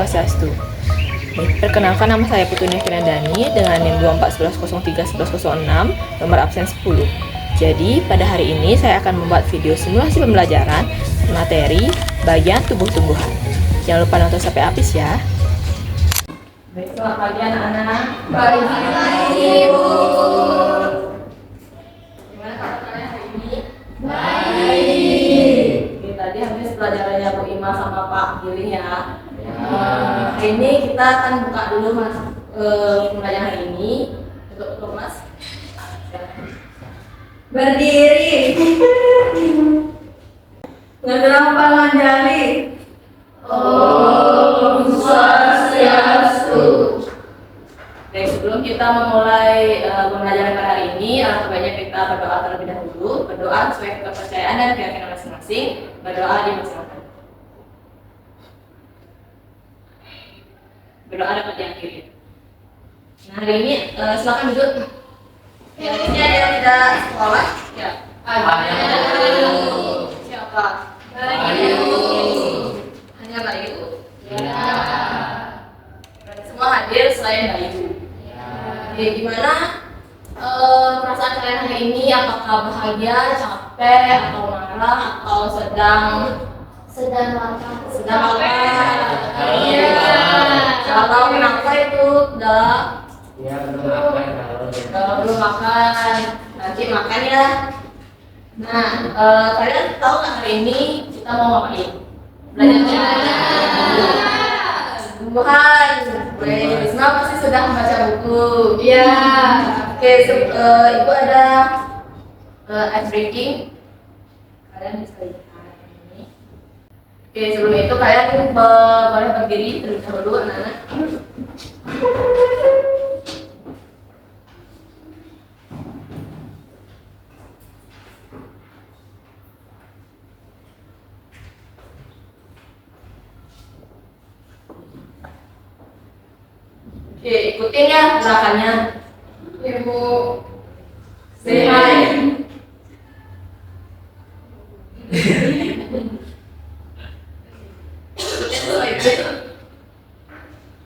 Swastiastu. Perkenalkan, nama saya Putri Nevinandani dengan NIM 2411031106, nomor absen 10. Jadi, pada hari ini saya akan membuat video simulasi pembelajaran materi bagian tubuh tumbuhan. Jangan lupa nonton sampai habis ya. Baik, selamat pagi anak-anak. Pagi, Ibu. Gimana kabar kalian hari ini? Baik. Oke, tadi habis pelajarannya Bu Ima sama Pak Giling ya. Hari ini kita akan buka dulu pembelajaran hari ini untuk kelas. Berdiri. Ngedelapan jari. Om Swastiastu. Baik, sebelum kita memulai pembelajaran pada hari ini, alangkah baiknya kita berdoa terlebih dahulu. Berdoa sesuai kepercayaan dan keyakinan masing-masing. Berdoa dipersilakan. Berdoa dapat diakhiri. Nah, hari ini silakan duduk. Ini ada yang tidak sekolah? Ya. Siapa? Bayu. Hanya Bayu. Ya. Berarti semua hadir selain Bayu. Ya. Oke, gimana perasaan kalian hari ini? Apakah bahagia, capek, atau marah, atau sedang lapar? Iya. Kalau kenapa itu udah Ya, belum makan kalau belum makan, nanti makan ya. Nah, kalian tahu nggak hari ini kita mau ngapain? Belajar tumbuhan. Risma pasti sudah membaca buku. Iya. Oke, ibu ada ice breaking. Kalian bisa lihat ini. Oke, sebelum itu kalian boleh berdiri terlebih dahulu, anak-anak. Oke, ikutin ya gerakannya. Ibu. Say hi.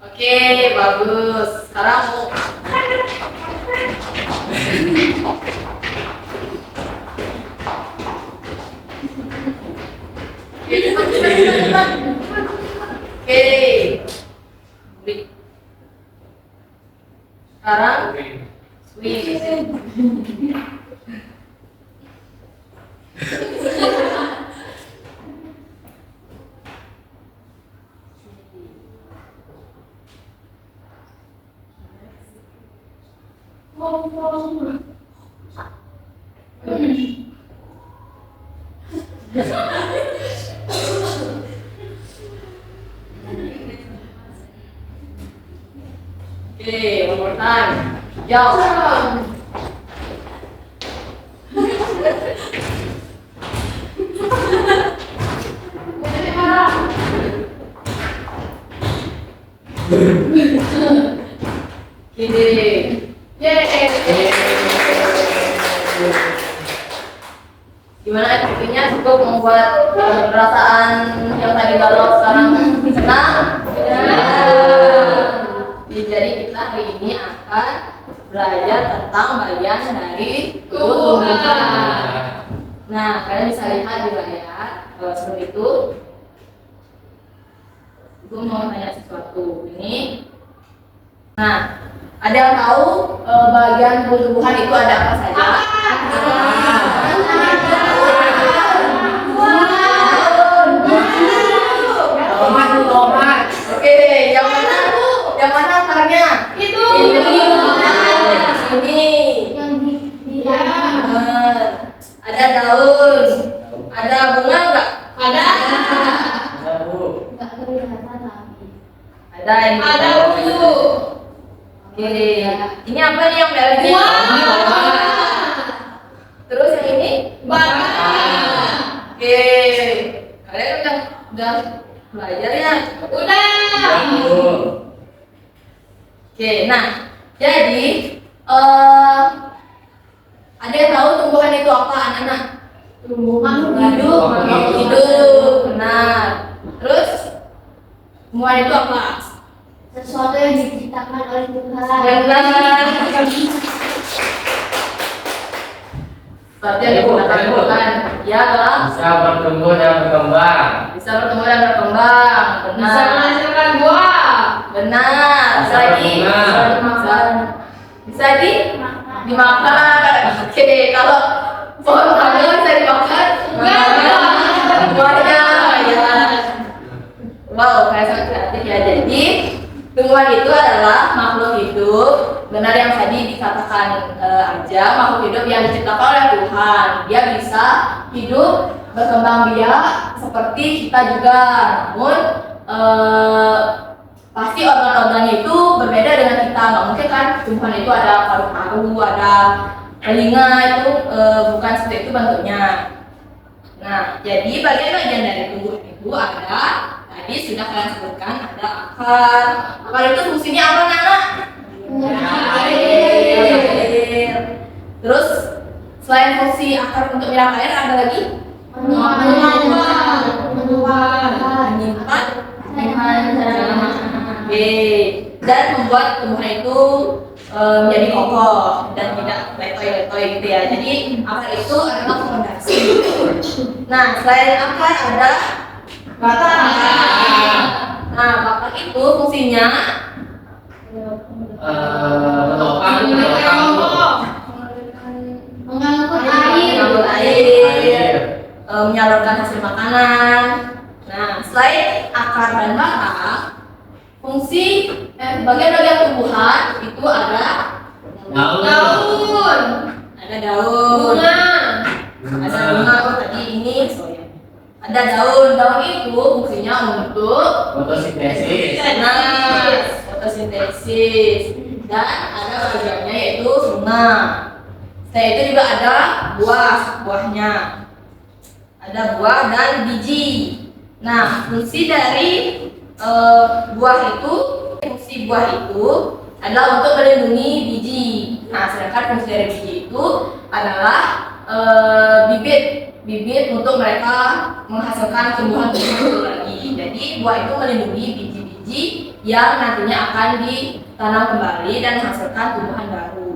Oke, bagus. Sekarang mau Oke, cepat. Oke. Sekarang swing. Okay, one more time. Jump. Gini. Gimana aktivitasnya? Cukup membuat perasaan yang tadi galau sekarang senang? Jadi kita hari ini akan belajar tentang bagian dari tubuh tumbuhan. Nah, kalian bisa lihat di layar. Sebelum itu, gue mau tanya sesuatu ini. Nah, ada yang tahu bagian tubuh tumbuhan itu ada apa saja? Oke, yang mana? Yang mana akarnya? Itu. Ini. Iya. Ada daun. Ada bunga enggak? Ada. Bu. Ada ini. Ada Bu. Oke. Ini apa nih yang merah ini? Terus yang ini? Batang. Oke. Kalian udah belajar ya? Udah. Oke, nah, jadi ada yang tahu tumbuhan itu apa, anak-anak? Tumbuhan Hidup, benar. Terus Tumbuhan itu apa? Sesuatu yang diciptakan oleh Tuhan. Benar. Seperti yang digunakan Tuhan. Ya adalah Bisa bertumbuh dan berkembang. bisa bertumbuh dan berkembang. Benar. Bisa menghasilkan buah. Benar. Bisa Bisa lagi. berbunga. Bisa dimakan. Bisa dimakan. Oke, kalau pohon mangga bisa dimakan? Buahnya. Ya. Wow, kayak sangat kreatif ya. Jadi tumbuhan itu adalah makhluk hidup. Benar yang tadi dikatakan aja, makhluk hidup yang diciptakan oleh Tuhan. Dia bisa hidup berkembang biak seperti kita juga. Namun pasti organ-organnya itu berbeda dengan kita. Nggak mungkin kan tumbuhan itu ada paru-paru, ada telinga, itu bukan seperti itu bentuknya. Nah, jadi bagian-bagian dari tumbuh itu ada, tadi sudah kalian sebutkan, ada akar. Akar itu fungsinya apa, Nana? Air. Terus selain fungsi akar untuk menyerap air, ada lagi? Menyimpan. Oke. Dan membuat tumbuhan itu menjadi kokoh dan tidak letoy-letoy gitu ya. Jadi akar itu adalah fondasi. Nah, selain akar ada batang. Nah, batang itu fungsinya Mengangkut air. mengangkut air, menyalurkan hasil makanan. Nah, selain akar dan batang, fungsi bagian-bagian tumbuhan itu ada Daun. ada daun, Bunga. ada bunga. Oh, tadi ini sorry. Ada daun. Daun itu fungsinya untuk fotosintesis. fotosintesis, dan ada bagiannya yaitu bunga. Setelah itu juga ada buahnya. Ada buah dan biji. Nah, fungsi dari fungsi buah itu adalah untuk melindungi biji. Nah, sedangkan fungsi dari biji itu adalah bibit untuk mereka menghasilkan tumbuhan-tumbuhan lagi. Jadi buah itu melindungi biji-biji yang nantinya akan ditanam kembali dan menghasilkan tumbuhan baru.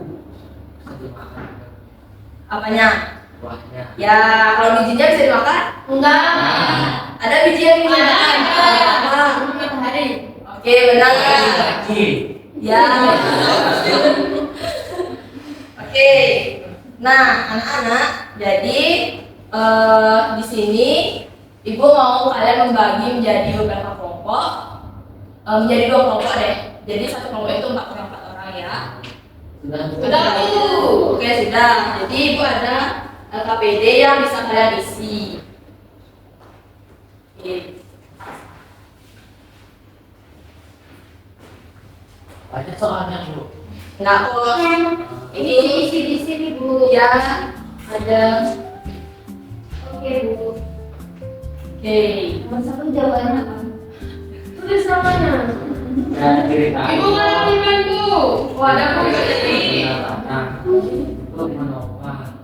Apanya? Buahnya. Ya, kalau bijinya bisa dimakan? Enggak. Ada biji yang dimakan? Matahari. Oke, benar. Lagi. Ya. Oke. Nah, anak-anak, jadi di sini Ibu mau kalian membagi menjadi beberapa kelompok, menjadi 2 kelompok deh. Jadi satu kelompok itu 4 orang ya. Sudah Bu. Oke, sudah. Jadi Ibu ada KPD yang bisa kalian isi. Oke. Ada soalnya Bu. Enggak kok. Ini isi di sini Bu. Ya, ada. Oke Bu. Oke. Nomor 1 jawabannya apa? Tulis namanya. Dan cerita. Ibu mana pulpen Bu? Oh, ada pulpen ini. Untuk menopang.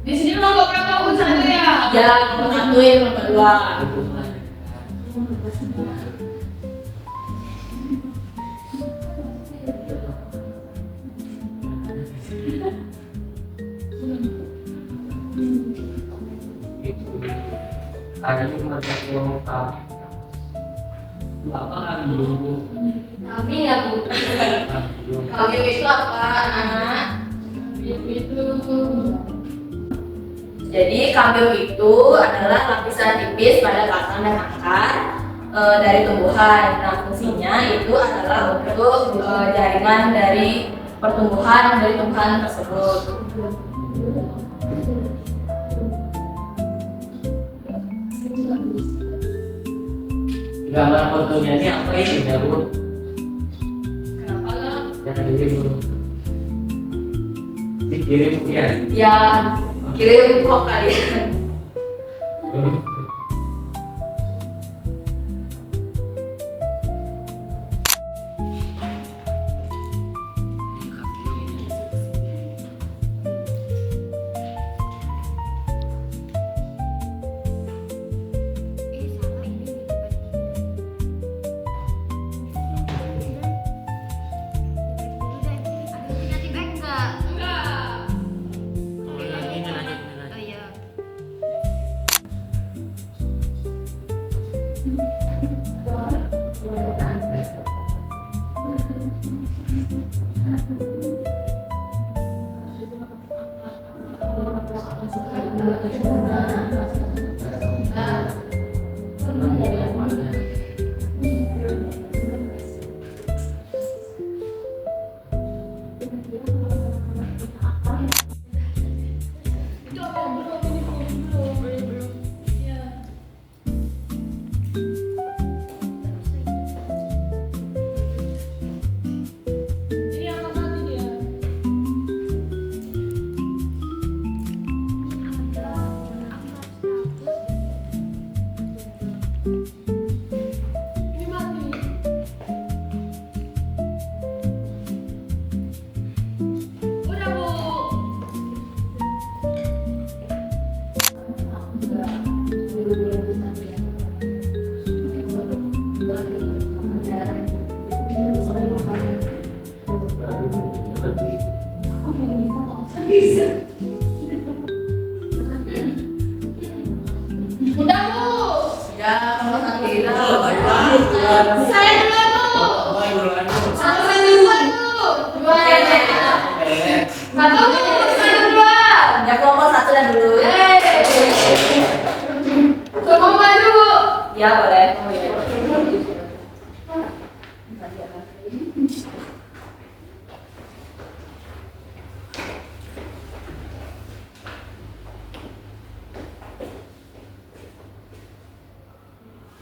Di sini nomor berapa Bu satu ya? Ya, nomor 1 yang nomor 2. Ada yang menjadi apa kan dulu? Kami ya Bu. Kambing itu apa, anak? Itu. Jadi kambing itu adalah lapisan tipis pada batang dan akar dari tumbuhan. Nah, fungsinya itu adalah untuk jaringan dari pertumbuhan dari tumbuhan tersebut. Gambar fotonya ini apa ini ya Bu? Kenapa lah? Jangan dikirim Bu. Dikirim ya. Ya, kirim kok kalian. Udah Bu. Ya, kamu sakit. Saya duluan Bu. Satu saya duluan Bu. Dua Satu Bu, saya duluan. Ya, kelompok satu dan dulu. Semua maju Bu. Ya, boleh.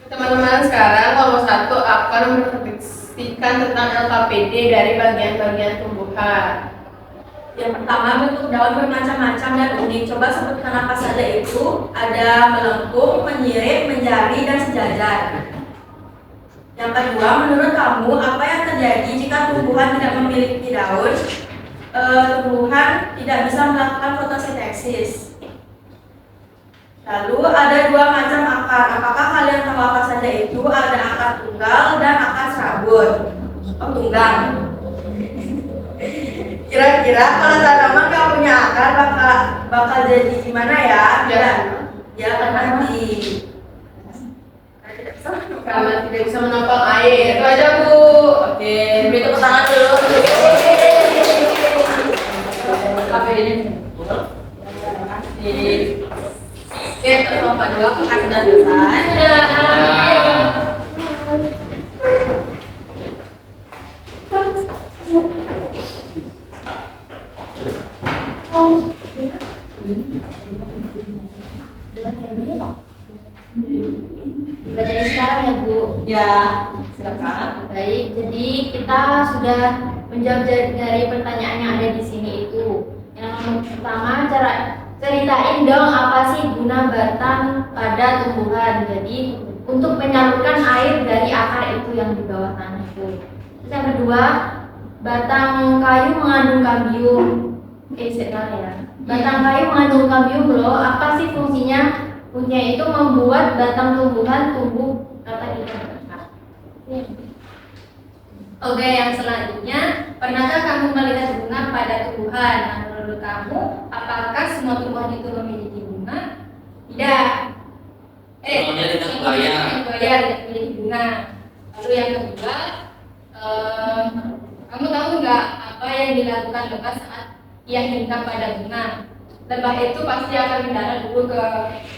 Teman-teman, sekarang kelompok satu akan mendeskripsikan tentang LKPD dari bagian-bagian tumbuhan. Yang pertama, bentuk daun bermacam-macam dan unik. Coba sebutkan apa saja itu. Ada melengkung, menyirip, menjari, dan sejajar. Yang kedua, menurut kamu apa yang terjadi jika tumbuhan tidak memiliki daun? Tumbuhan tidak bisa melakukan fotosintesis. Lalu ada dua macam akar. Apakah kalian tahu apa saja itu? Ada akar tunggal dan akar serabut. Oh, tunggal. Kira-kira kalau tanaman nggak punya akar bakal jadi gimana ya? Dia akan mati. Karena tidak bisa menopang air. Itu aja Bu. Oke, beri tepuk tangan dulu. Apa ini? Oke, kelompok dua akan sudah selesai. Dari sekarang ya Bu. Ya, silakan. Baik, jadi kita sudah menjawab dari pertanyaan yang ada di sini itu. Yang pertama, ceritain dong apa sih guna batang pada tumbuhan. Jadi untuk menyalurkan air dari akar itu yang di bawah tanah itu. Terus yang kedua, batang kayu mengandung kambium. Ya. Batang kayu mengandung kambium loh. Apa sih fungsinya? Fungsinya itu membuat batang tumbuhan tumbuh rata di tanah. Oke, yang selanjutnya, pernahkah kamu melihat bunga pada tumbuhan? Nah, menurut kamu, apakah semua tumbuhan itu memiliki bunga? Tidak. Contohnya tidak buaya. Buaya tidak memiliki bunga. Lalu yang kedua, kamu tahu nggak apa yang dilakukan lebah saat ia hinggap pada bunga? Lebah itu pasti akan mendarat dulu ke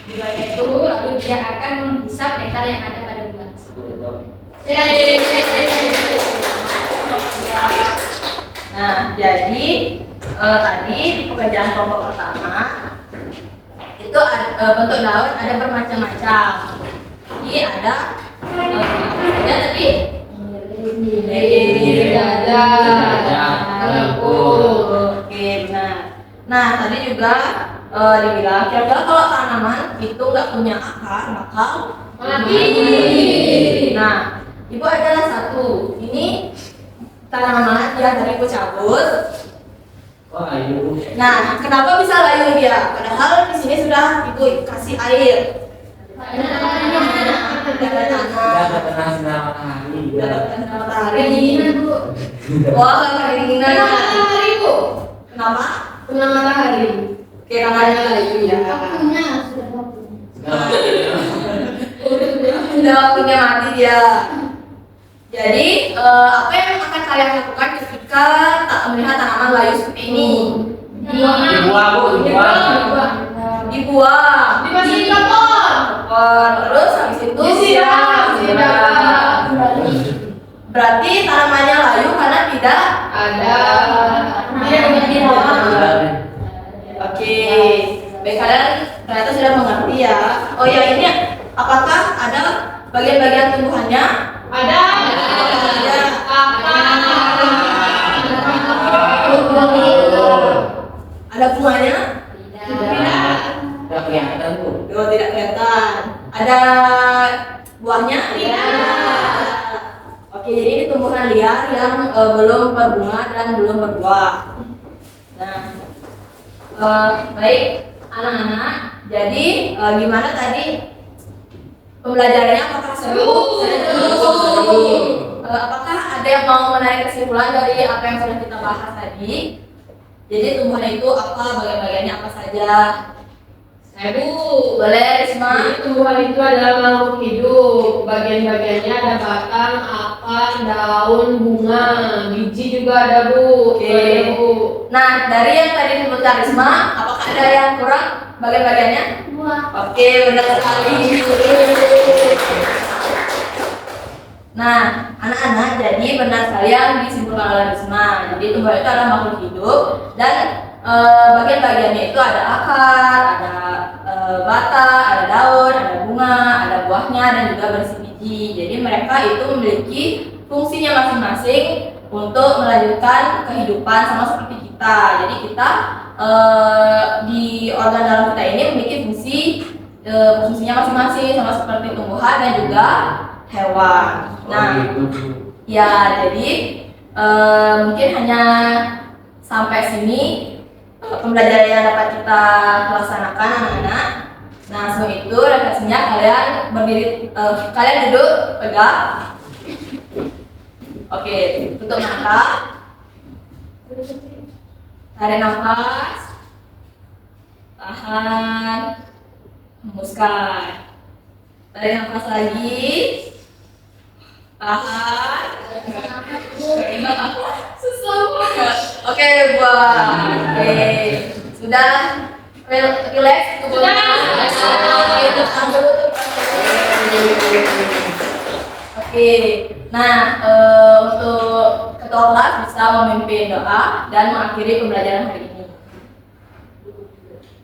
bunganya itu, lalu dia akan menghisap nektar yang ada pada bunga tersebut. Nah, jadi tadi di pekerjaan kelompok pertama itu bentuk daun ada bermacam-macam. Jadi ada tadi Oke, benar. Nah, tadi juga dibilang kira-kira kalau tanaman itu nggak punya akar bakal mati. Nah, ibu adalah satu. Ini tanaman yang dari cabut. Wah, ayo. Nah, kenapa bisa layu dia? Padahal di sini sudah ibu kasih air. Udah kena sinar matahari. Kedinginan Bu. Wah, kedinginan. Matahari Bu. Kenapa? Kena matahari. Kira-kira layu ya. Waktunya sudah Sudah waktunya mati dia. Jadi apa yang akan kalian lakukan ketika tak melihat tanaman layu seperti ini? Dibuang, Bu, dibuang. Dibuang. Dimasukin ke pot. Terus habis itu Disiram. Berarti tanamannya layu karena tidak Ada. Oke, baik, kalian ternyata sudah mengerti ya. Oh ya, ini apakah ada bagian-bagian tumbuhannya? Ada. Ada bunganya? Tidak kelihatan, Bu. Oh, tidak kelihatan. Ada buahnya? Tidak. Oke, jadi ini tumbuhan liar yang belum berbunga dan belum berbuah. Nah, baik anak-anak. Jadi gimana tadi pembelajarannya? Apakah seru? Apakah ada yang mau menarik kesimpulan dari apa yang sudah kita bahas tadi? Jadi tumbuhan itu apa, bagian-bagiannya apa saja? Bu, Boleh, Risma? jadi tumbuhan itu adalah makhluk hidup. Bagian-bagiannya ada batang, akar, daun, bunga, biji juga ada, Bu. Oke. Itu ada, Bu. Nah, dari yang tadi disebutkan Risma, apakah ada yang kurang bagian-bagiannya? Oke, benar sekali. Nah, anak-anak, jadi benar sekali yang disimpulkan oleh Risma. Jadi tumbuhan itu adalah makhluk hidup dan bagian-bagiannya itu ada akar, ada batang, ada daun, ada bunga, ada buahnya dan juga berisi biji. Jadi mereka itu memiliki fungsinya masing-masing untuk melanjutkan kehidupan sama seperti kita. Jadi kita di organ dalam kita ini memiliki fungsinya masing-masing sama seperti tumbuhan dan juga hewan. Nah, ya jadi mungkin hanya sampai sini pembelajaran yang dapat kita laksanakan anak-anak. Nah, sebelum itu refleksinya kalian berdiri, kalian duduk tegak. Oke, tutup mata. Tarik nafas. Tahan. Hembuskan. Tarik nafas lagi. Tahan. Susah banget. Oke, buat. Oke. Sudah relax tubuhnya. Oke. Nah, untuk ketua kelas bisa memimpin doa dan mengakhiri pembelajaran hari ini.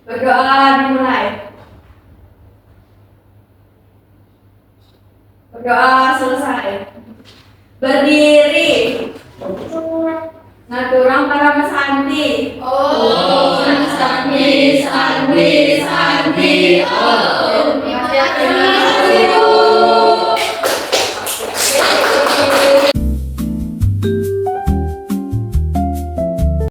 Berdoa dimulai. Berdoa selesai. Berdiri. Ngaturang para mesanti. Oh, Santi, santi, santi. Oh, terima kasih.